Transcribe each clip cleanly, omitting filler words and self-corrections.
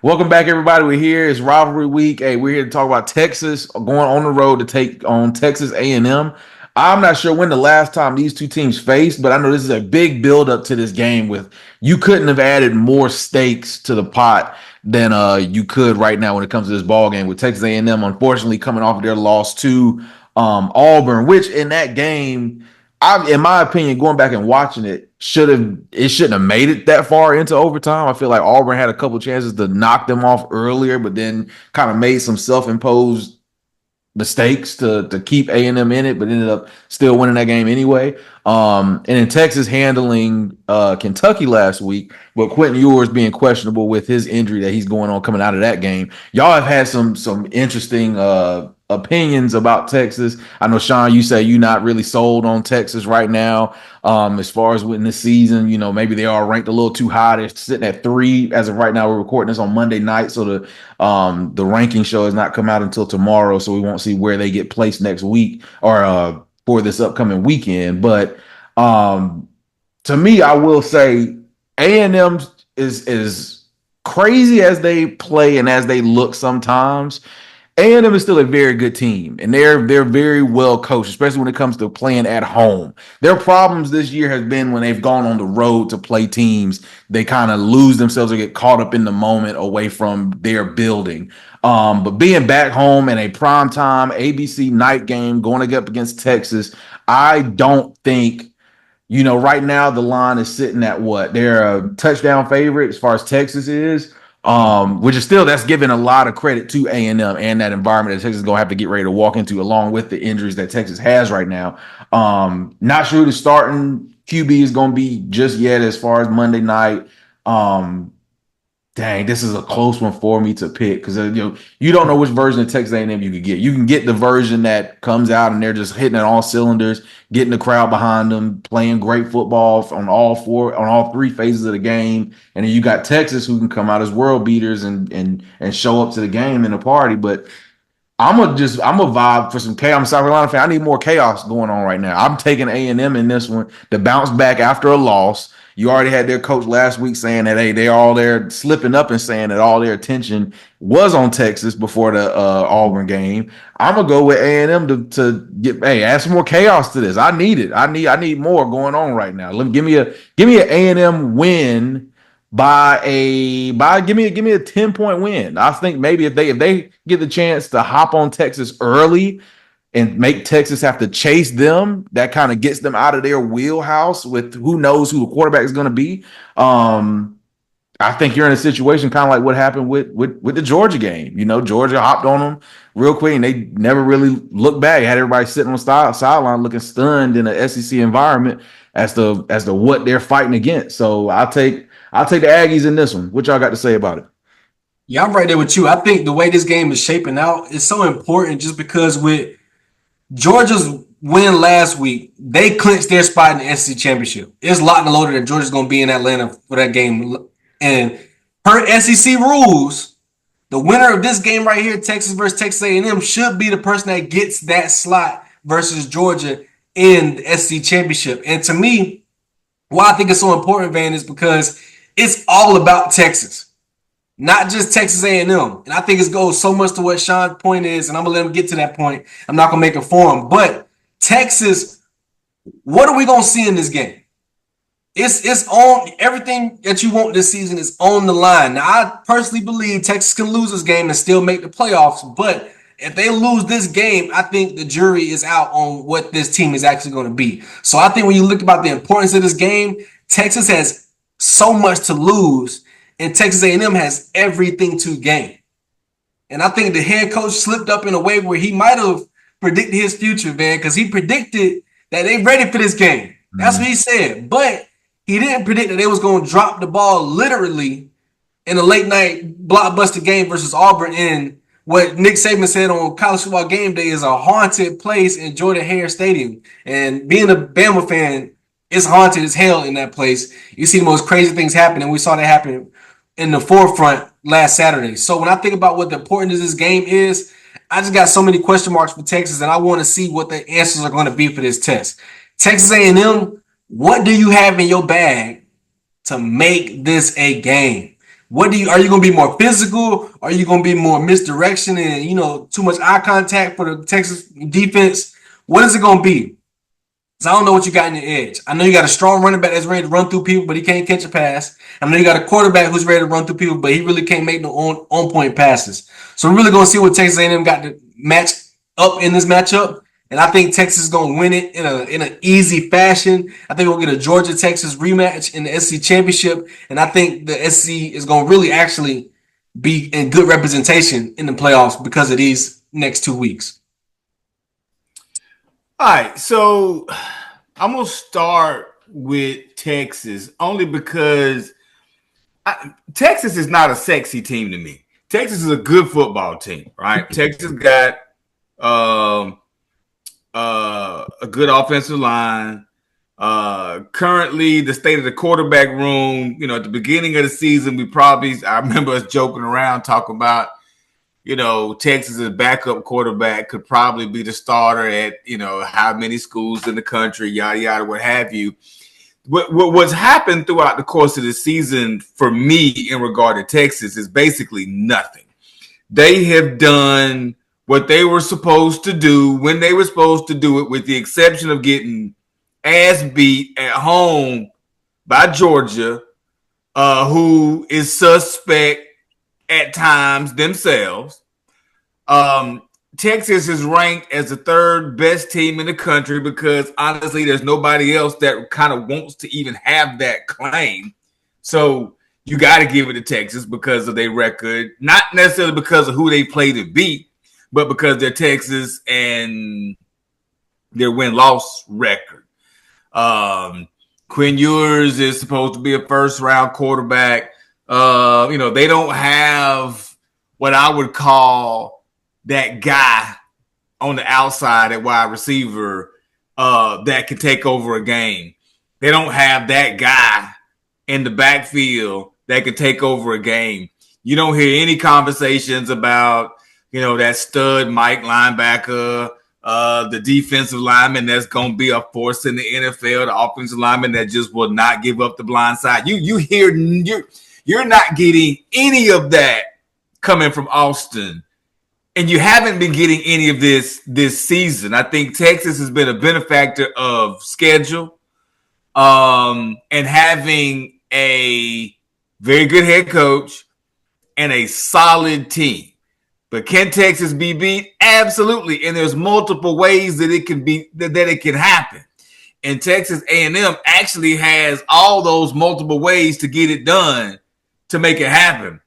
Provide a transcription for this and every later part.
Welcome back, everybody. We're here. It's Rivalry Week. Hey, we're here to talk about Texas going on the road to take on Texas A&M. I'm not sure when the last time these two teams faced, but I know this is a big buildup to this game. With you couldn't have added more stakes to the pot than you could right now when it comes to this ball game. With Texas A&M, unfortunately, coming off of their loss to Auburn, which in that game, in my opinion, going back and watching it, shouldn't have made it that far into overtime. I feel like Auburn had a couple chances to knock them off earlier, but then kind of made some self-imposed mistakes to keep A&M in it, but ended up still winning that game anyway. And in Texas handling Kentucky last week, but Quentin Ewers being questionable with his injury that he's going on coming out of that game. Y'all have had some interesting opinions about Texas. I know, Sean, you say you're not really sold on Texas right now. As far as winning this season, maybe they are ranked a little too high. They're sitting at 3 as of right now. We're recording this on Monday night, so the ranking show has not come out until tomorrow, so we won't see where they get placed next week or for this upcoming weekend. But to me, I will say A&M is crazy as they play and as they look sometimes. A&M is still a very good team, and they're very well coached, especially when it comes to playing at home. Their problems this year has been when they've gone on the road to play teams, they kind of lose themselves or get caught up in the moment away from their building. But being back home in a primetime ABC night game going up against Texas, I don't think right now the line is sitting at what? They're a touchdown favorite as far as Texas is, which is still that's giving a lot of credit to A&M and that environment that Texas is gonna have to get ready to walk into, along with the injuries that Texas has right now. Not sure who the starting QB is gonna be just yet as far as Monday night. Um, Dang, this is a close one for me to pick because you don't know which version of Texas A&M you could get. You can get the version that comes out and they're just hitting at all cylinders, getting the crowd behind them, playing great football on all three phases of the game, and then you got Texas who can come out as world beaters and show up to the game and the party. But I'm a vibe for some chaos. I'm a South Carolina fan. I need more chaos going on right now. I'm taking A&M in this one to bounce back after a loss. You already had their coach last week saying that hey, they're all there slipping up and saying that all their attention was on Texas before the Auburn game. I'm gonna go with A&M to get add some more chaos to this. I need it. I need more going on right now. Give me an A&M win give me a 10-point win. I think maybe if they get the chance to hop on Texas early and make Texas have to chase them, that kind of gets them out of their wheelhouse with who knows who the quarterback is going to be. I think you're in a situation kind of like what happened with the Georgia game. Georgia hopped on them real quick and they never really looked back. Had everybody sitting on the sideline looking stunned in an SEC environment as to what they're fighting against. So I'll take the Aggies in this one. What y'all got to say about it? Yeah, I'm right there with you. I think the way this game is shaping out is so important just because with Georgia's win last week, they clinched their spot in the SEC championship. It's locked and loaded that Georgia's going to be in Atlanta for that game. And per SEC rules, the winner of this game right here, Texas versus Texas A&M, should be the person that gets that slot versus Georgia in the SEC championship. And to me, why I think it's so important, Van, is because it's all about Texas, not just Texas A&M. And I think it goes so much to what Sean's point is, and I'm going to let him get to that point. I'm not going to make it for him. But Texas, what are we going to see in this game? It's on everything that you want this season is on the line. Now, I personally believe Texas can lose this game and still make the playoffs, but if they lose this game, I think the jury is out on what this team is actually going to be. So I think when you look about the importance of this game, Texas has so much to lose, and Texas A&M has everything to gain. And I think the head coach slipped up in a way where he might have predicted his future, man, because he predicted that they're ready for this game. That's what he said. But he didn't predict that they was going to drop the ball literally in a late night blockbuster game versus Auburn in what Nick Saban said on College Football Game Day is a haunted place in Jordan-Hare Stadium. And being a Bama fan, it's haunted as hell in that place. You see the most crazy things happen, and we saw that happen in the forefront last Saturday. So when I think about what the importance of this game is, I just got so many question marks for Texas, and I want to see what the answers are going to be for this test. Texas A&M, what do you have in your bag to make this a game? Are you going to be more physical? Are you going to be more misdirection and, too much eye contact for the Texas defense? What is it going to be? Because I don't know what you got in your edge. I know you got a strong running back that's ready to run through people, but he can't catch a pass. I know you got a quarterback who's ready to run through people, but he really can't make no on-point passes. So we're really going to see what Texas A&M got to match up in this matchup. And I think Texas is going to win it in an easy fashion. I think we'll get a Georgia-Texas rematch in the SEC championship. And I think the SEC is going to really actually be in good representation in the playoffs because of these next 2 weeks. All right, so I'm going to start with Texas only because Texas is not a sexy team to me. Texas is a good football team, right? Texas got a good offensive line. Currently, the state of the quarterback room, at the beginning of the season, I remember us joking around talking about, Texas's backup quarterback could probably be the starter at, how many schools in the country, yada, yada, what have you. What's happened throughout the course of the season for me in regard to Texas is basically nothing. They have done what they were supposed to do when they were supposed to do it, with the exception of getting ass beat at home by Georgia, who is suspect at times themselves. Texas is ranked as the third best team in the country because honestly, there's nobody else that kind of wants to even have that claim. So you got to give it to Texas because of their record, not necessarily because of who they play to beat, but because they're Texas and their win-loss record. Quinn Ewers is supposed to be a first-round quarterback. They don't have what I would call that guy on the outside at wide receiver that can take over a game. They don't have that guy in the backfield that can take over a game. You don't hear any conversations about, that stud Mike linebacker, the defensive lineman that's going to be a force in the NFL, the offensive lineman that just will not give up the blind side. You're not getting any of that coming from Austin. And you haven't been getting any of this season. I think Texas has been a benefactor of schedule and having a very good head coach and a solid team. But can Texas be beat? Absolutely. And there's multiple ways that it can be, that it can happen. And Texas A&M actually has all those multiple ways to get it done to make it happen.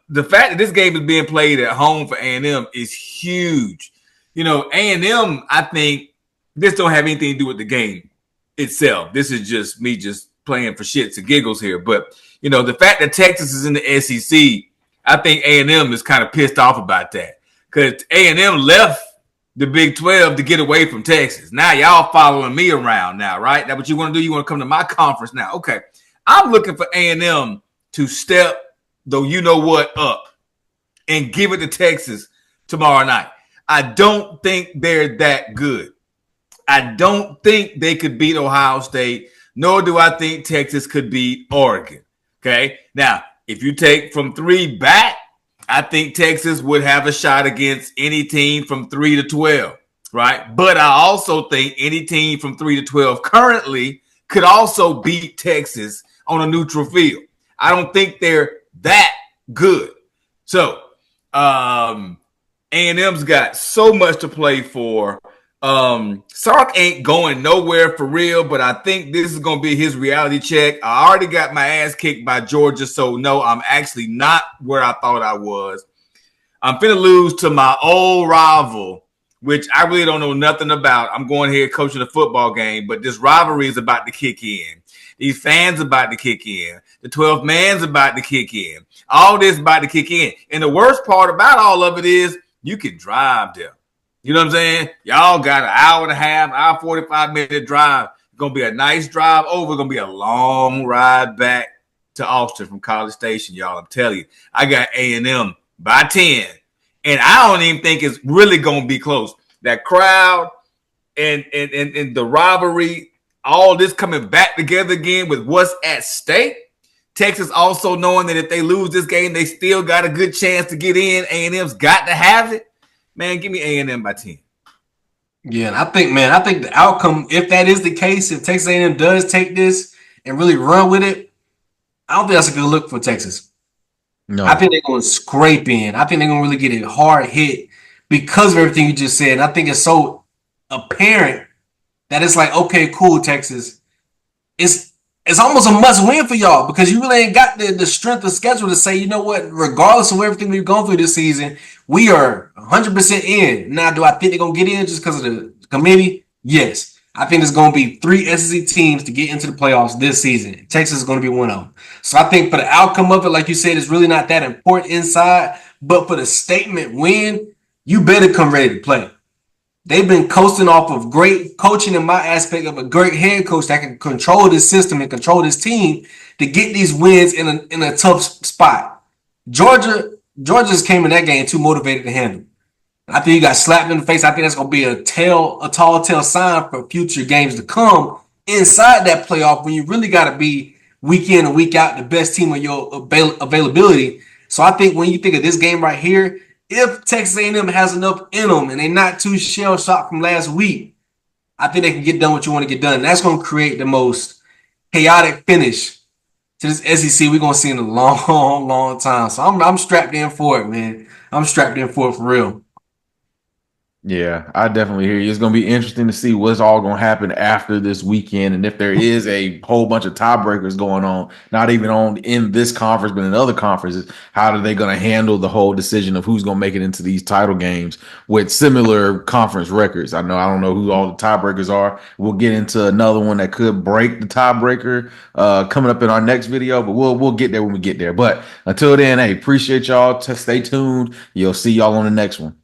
The fact that this game is being played at home for A&M is huge. A&M, I think, this don't have anything to do with the game itself. This is just me just playing for shits and giggles here. But, the fact that Texas is in the SEC, I think A&M is kind of pissed off about that. Because A&M left the Big 12 to get away from Texas. Now y'all following me around now, right? That's what you want to do? You want to come to my conference now. Okay. I'm looking for A&M to step up and give it to Texas tomorrow night. I don't think they're that good. I don't think they could beat Ohio State, nor do I think Texas could beat Oregon. Okay. Now, if you take from 3 back, I think Texas would have a shot against any team from 3 to 12, right? But I also think any team from 3 to 12 currently could also beat Texas on a neutral field. I don't think they're that good. So, A&M's got so much to play for. Sark ain't going nowhere for real, but I think this is going to be his reality check. I already got my ass kicked by Georgia, so no, I'm actually not where I thought I was. I'm finna lose to my old rival, which I really don't know nothing about. I'm going here coaching a football game, but this rivalry is about to kick in. These fans about to kick in. The 12th man's about to kick in. All this about to kick in. And the worst part about all of it is you can drive there. You know what I'm saying? Y'all got an hour and a half, hour 45-minute drive. It's going to be a nice drive over. It's going to be a long ride back to Austin from College Station, y'all. I'm telling you. I got A&M by 10. And I don't even think it's really going to be close. That crowd and the rivalry, all this coming back together again with what's at stake, Texas also knowing that if they lose this game, they still got a good chance to get in. A&M's got to have it. Man, give me A&M by 10. Yeah, and I think the outcome, if that is the case, if Texas A&M does take this and really run with it, I don't think that's a good look for Texas. No. I think they're going to scrape in. I think they're going to really get it hard hit because of everything you just said. And I think it's so apparent that it's like, okay, cool, Texas. It's almost a must win for y'all because you really ain't got the strength of schedule to say, you know what, regardless of everything we've gone through this season, we are 100% in. Now, do I think they're going to get in just because of the committee? Yes. I think there's going to be 3 SEC teams to get into the playoffs this season. Texas is going to be one of them. So I think for the outcome of it, like you said, it's really not that important inside. But for the statement win, you better come ready to play. They've been coasting off of great coaching in my aspect of a great head coach that can control this system and control this team to get these wins in a tough spot. Georgia just came in that game too motivated to handle. I think you got slapped in the face. I think that's going to be a tall tale sign for future games to come inside that playoff when you really got to be week in and week out the best team of your availability. So I think when you think of this game right here, if Texas A&M has enough in them and they're not too shell-shocked from last week, I think they can get done what you want to get done. And that's going to create the most chaotic finish to this SEC we're going to see in a long, long time. So I'm strapped in for it, man. I'm strapped in for it for real. Yeah, I definitely hear you. It's going to be interesting to see what's all going to happen after this weekend, and if there is a whole bunch of tiebreakers going on, not even on in this conference, but in other conferences. How are they going to handle the whole decision of who's going to make it into these title games with similar conference records? I don't know who all the tiebreakers are. We'll get into another one that could break the tiebreaker coming up in our next video, but we'll get there when we get there. But until then, hey, appreciate y'all. Stay tuned. You'll see y'all on the next one.